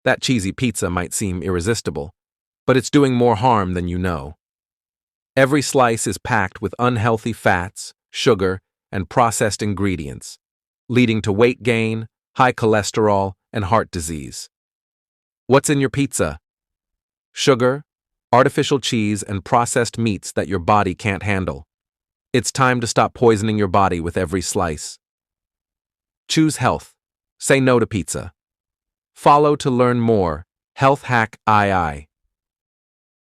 That cheesy pizza might seem irresistible, but it's doing more harm than you know. Every slice is packed with unhealthy fats, sugar, and processed ingredients, leading to weight gain, high cholesterol, and heart disease. What's in your pizza? Sugar, artificial cheese, and processed meats that your body can't handle. It's time to stop poisoning your body with every slice. Choose health. Say no to pizza. Follow to learn more. HealthHack II.